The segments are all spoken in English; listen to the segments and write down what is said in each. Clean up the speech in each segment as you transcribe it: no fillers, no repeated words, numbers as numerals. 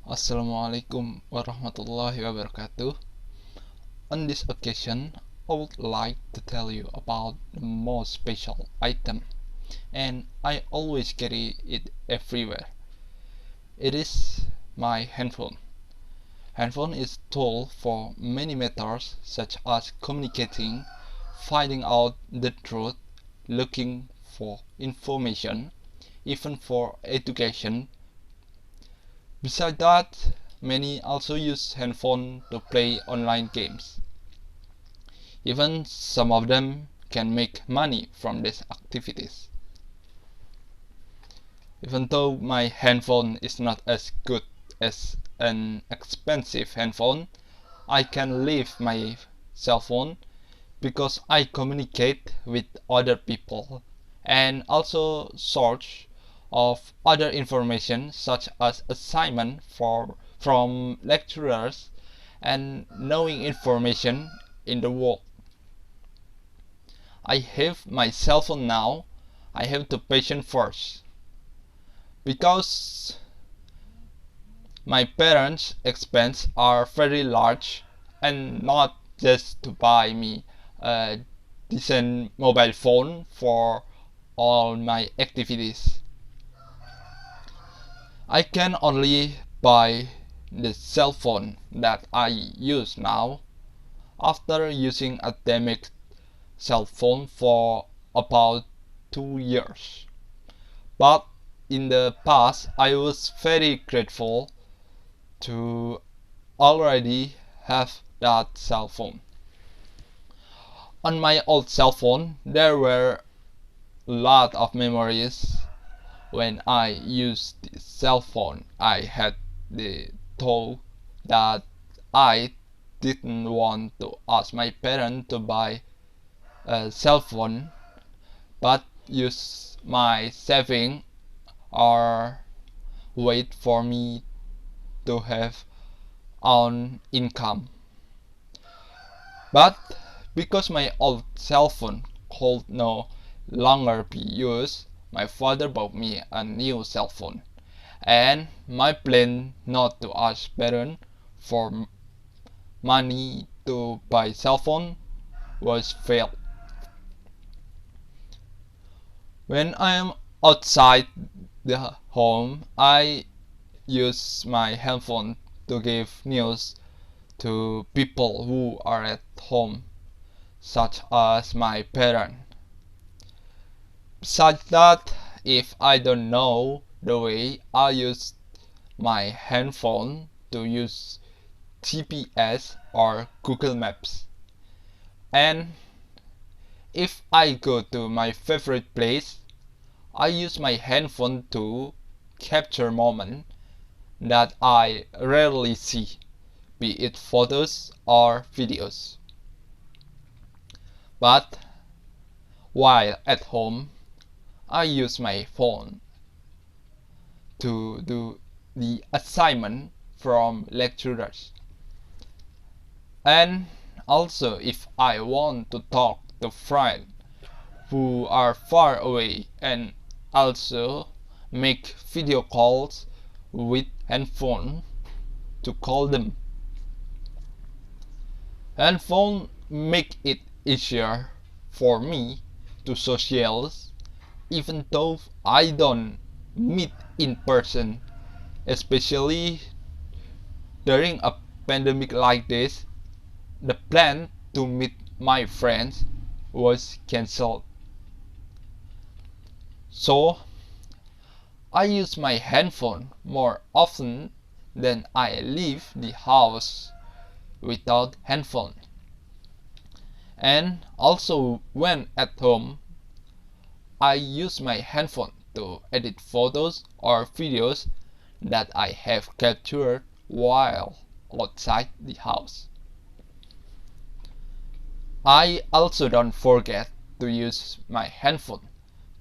Assalamualaikum warahmatullahi wabarakatuh. On this occasion, I would like to tell you about the most special item, and I always carry it everywhere. It is my handphone. Handphone is a tool for many matters such as communicating, finding out the truth, looking for information, even for education. Besides that, many also use handphone to play online games. Even some of them can make money from these activities. Even though my handphone is not as good as an expensive handphone, I can leave my cell phone because I communicate with other people and also search of other information such as assignment from lecturers and knowing information in the world. I have my cell phone now. I have to patient first because my parents' expense are very large and not just to buy me a decent mobile phone for all my activities. I can only buy the cell phone that I use now after using a damaged cell phone for about 2 years. But in the past, I was very grateful to already have that cell phone. On my old cell phone, there were a lot of memories. When I used the cell phone, I had the thought that I didn't want to ask my parents to buy a cell phone, but use my saving or wait for me to have own income. But because my old cell phone could no longer be used, my father bought me a new cell phone, and my plan not to ask parents for money to buy cell phone was failed. When I am outside the home, I use my handphone to give news to people who are at home, such as my parents. Besides that, if I don't know the way, I use my handphone to use GPS or Google Maps. And if I go to my favorite place, I use my handphone to capture moments that I rarely see, be it photos or videos. But while at home, I use my phone to do the assignment from lecturers. And also if I want to talk to friends who are far away and also make video calls with handphone to call them. Handphone make it easier for me to socialize even though I don't meet in person, especially during a pandemic like this. The plan to meet my friends was cancelled. So I use my handphone more often than I leave the house without handphone. And also when at home, I use my handphone to edit photos or videos that I have captured while outside the house. I also don't forget to use my handphone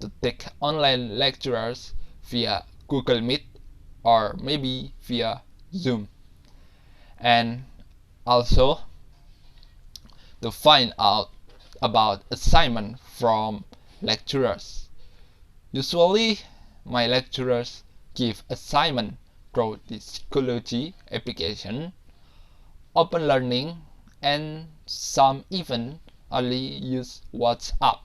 to take online lectures via Google Meet or maybe via Zoom, and also to find out about assignment from lecturers. Usually my lecturers give assignment through the psychology application, open learning, and some even only use WhatsApp.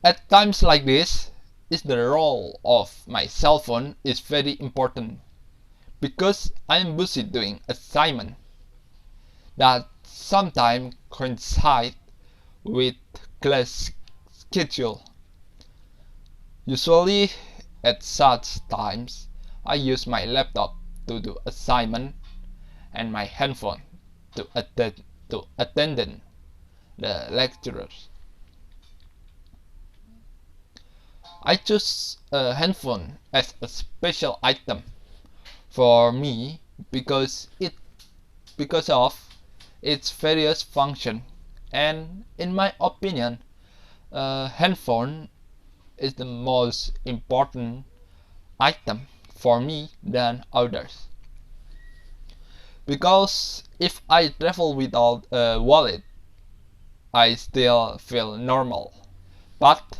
At times like this, is the role of my cell phone is very important because I am busy doing assignment that sometimes coincide with class schedule. Usually at such times, I use my laptop to do assignment and my handphone to attend the lecturers. I choose a handphone as a special item for me because of its various function, and in my opinion, a handphone is the most important item for me than others. Because if I travel without a wallet, I still feel normal. But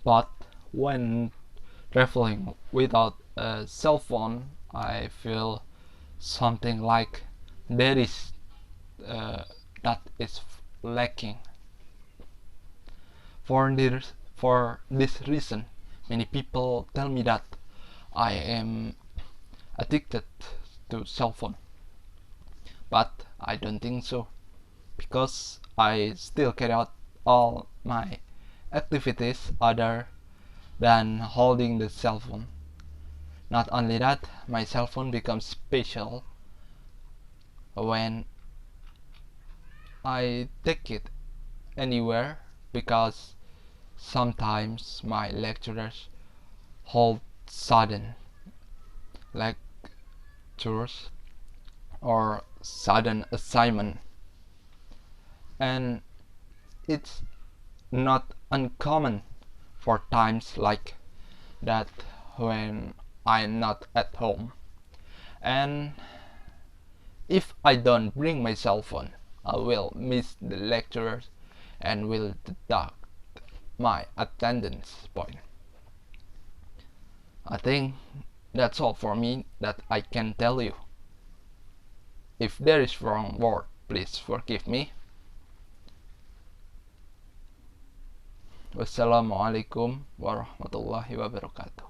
but when traveling without a cell phone, I feel something like there is that is lacking. For this reason, many people tell me that I am addicted to cell phone, but I don't think so because I still carry out all my activities other than holding the cell phone. Not only that, my cell phone becomes special when I take it anywhere because sometimes my lecturers hold sudden lectures or sudden assignment, and it's not uncommon for times like that when I'm not at home, and if I don't bring my cell phone, I will miss the lecturers and will deduct my attendance point. I think that's all for me that I can tell you. If there is wrong word, please forgive me. Wassalamualaikum warahmatullahi wabarakatuh.